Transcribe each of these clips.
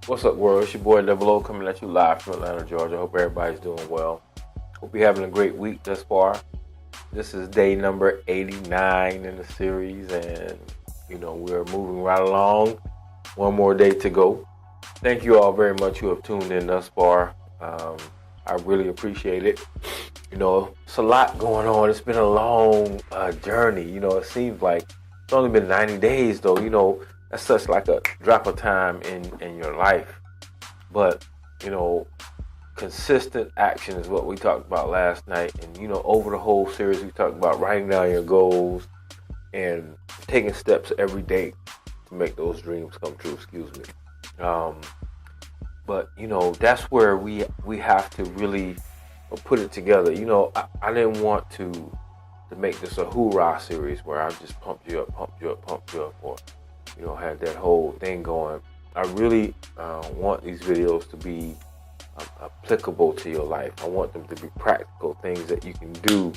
What's up, world? It's your boy Level O coming at you live from Atlanta, Georgia. Hope everybody's doing well. Hope you're having a great week thus far. This is day number 89 in the series, and we're moving right along. One more day to go. Thank you all very much who have tuned in thus far. I really appreciate it. It's a lot going on. It's been a long journey. It seems like it's only been 90 days, though. That's such like a drop of time in your life. But, consistent action is what we talked about last night. And, over the whole series, we talked about writing down your goals and taking steps every day to make those dreams come true. Excuse me. But, that's where we have to really put it together. I didn't want to make this a hoorah series where I just pump you up, or, had that whole thing going. I really want these videos to be applicable to your life. I want them to be practical things that you can do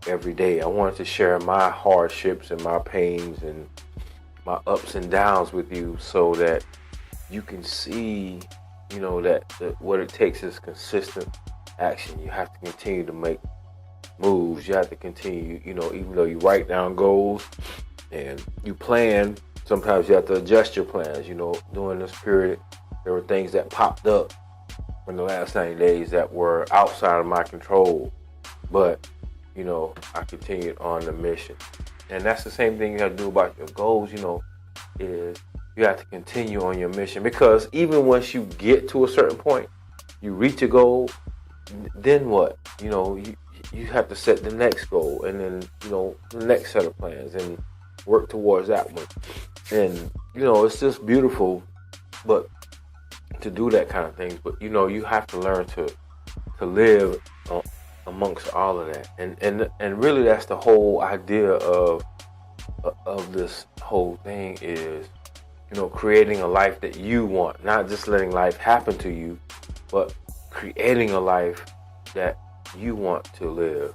every day. I wanted to share my hardships and my pains and my ups and downs with you so that you can see, that what it takes is consistent action. You have to continue to make moves. You have to continue, even though you write down goals and you plan, sometimes you have to adjust your plans. During this period, there were things that popped up in the last 90 days that were outside of my control. But, I continued on the mission. And that's the same thing you have to do about your goals, is you have to continue on your mission. Because even once you get to a certain point, you reach a goal, then what? You have to set the next goal and then, the next set of plans and work towards that one. And, it's just beautiful, but to do that kind of things. But, you have to learn to live amongst all of that. And really that's the whole idea of this whole thing is, creating a life that you want, not just letting life happen to you, but creating a life that you want to live.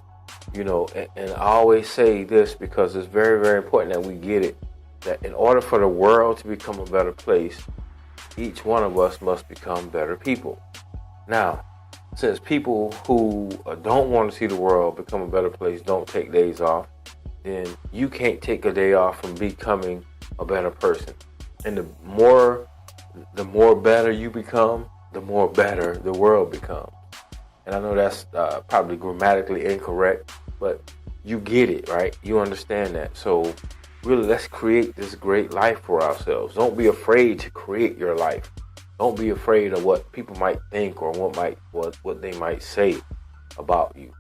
And I always say this because it's very, very important that we get it, that in order for the world to become a better place, each one of us must become better people. Now, since people who don't want to see the world become a better place don't take days off, then you can't take a day off from becoming a better person. And the more better you become, the more better the world becomes. And I know that's probably grammatically incorrect, but you get it, right? You understand that. So really, let's create this great life for ourselves. Don't be afraid to create your life. Don't be afraid of what people might think or what they might say about you.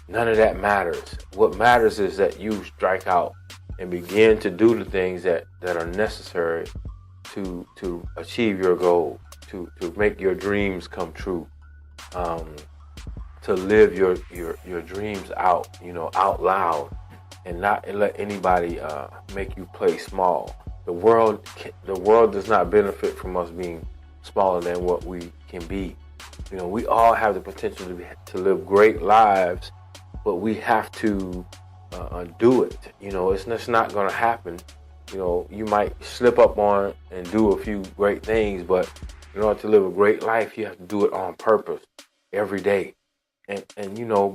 None of that matters. What matters is that you strike out and begin to do the things that are necessary to achieve your goal, to make your dreams come true. To live your dreams out, out loud, and not let anybody make you play small. The world does not benefit from us being smaller than what we can be. We all have the potential to live great lives, but we have to do it. It's just not going to happen. You might slip up on and do a few great things, but in order to live a great life, you have to do it on purpose every day, and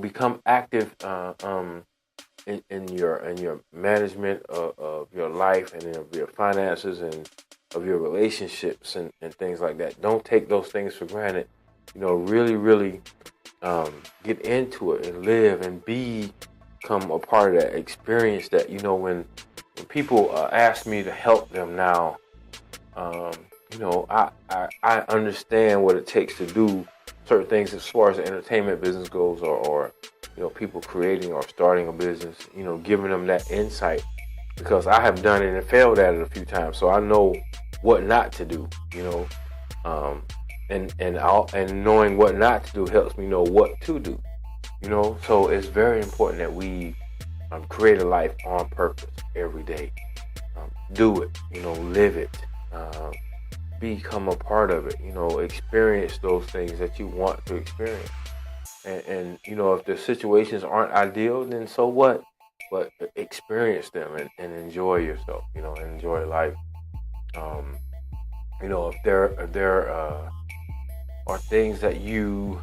become active in your management of your life and of your finances and of your relationships and things like that. Don't take those things for granted. Really get into it and live and become a part of that experience. That when people ask me to help them now, I understand what it takes to do certain things as far as the entertainment business goes, or people creating or starting a business, giving them that insight, because I have done it and failed at it a few times, so I know what not to do, and knowing what not to do helps me know what to do, so it's very important that we create a life on purpose every day. Do it, live it, become a part of it, experience those things that you want to experience. And if the situations aren't ideal, then so what? But experience them and enjoy yourself, and enjoy life. You know, if there are things that you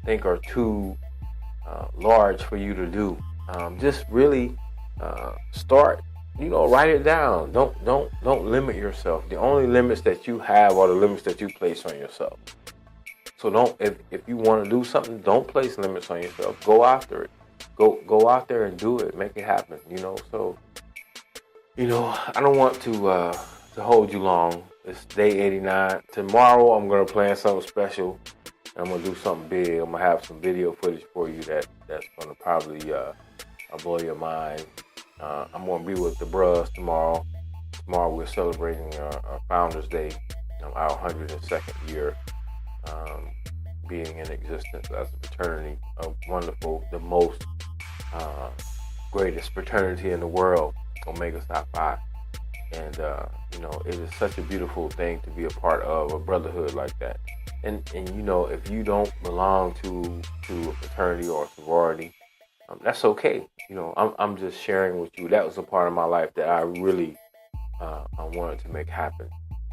think are too large for you to do, just really start. You know, write it down. Don't limit yourself. The only limits that you have are the limits that you place on yourself. So don't, if you want to do something, don't place limits on yourself. Go after it. Go out there and do it. Make it happen. You know. So, you know, I don't want to hold you long. It's day 89. Tomorrow I'm gonna plan something special. I'm gonna do something big. I'm gonna have some video footage for you that's gonna probably blow your mind. I'm gonna be with the Bros tomorrow. Tomorrow we're celebrating our Founders Day, our 102nd year being in existence as a fraternity. A wonderful, the most greatest fraternity in the world, Omega Psi Phi. And you know, it is such a beautiful thing to be a part of a brotherhood like that. And you know, if you don't belong to a fraternity or a sorority, that's okay. You know, I'm just sharing with you. That was a part of my life that I really I wanted to make happen.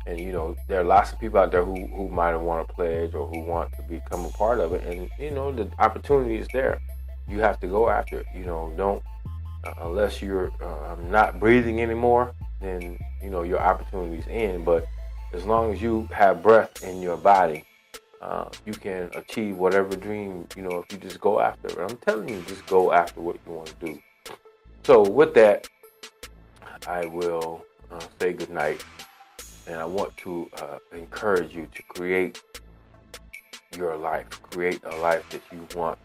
And you know, there are lots of people out there who might want to pledge or who want to become a part of it. And you know, the opportunity is there. You have to go after it. You know, don't unless you're not breathing anymore, then you know your opportunities end. But as long as you have breath in your body, you can achieve whatever dream, you know, if you just go after it. I'm telling you, just go after what you want to do. So with that, I will say good night. And I want to encourage you to create your life. Create a life that you want,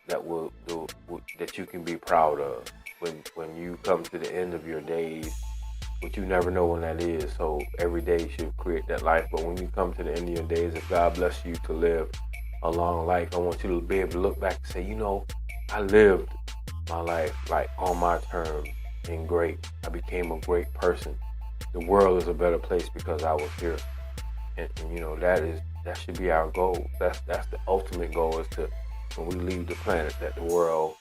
that you can be proud of. When you come to the end of your days, which you never know when that is, so every day you should create that life. But when you come to the end of your days, if God bless you to live a long life, I want you to be able to look back and say, you know, I lived my life like on my terms and great. I became a great person. The world is a better place because I was here. And you know, that should be our goal. That's the ultimate goal, is to, when we leave the planet, that the world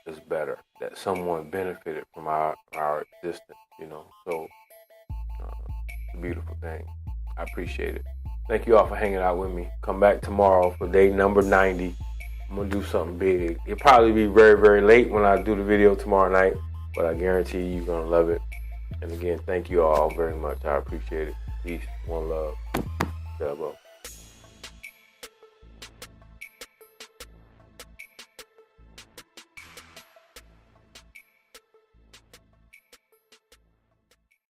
is better, that someone benefited from our existence, you know. So it's a beautiful thing. I appreciate it. Thank you all for hanging out with me. Come back tomorrow for day number 90. I'm gonna do something big. It'll probably be very, very late when I do the video tomorrow night, but I guarantee you're gonna love it. And again, thank you all very much. I appreciate it. Peace, one love. Double.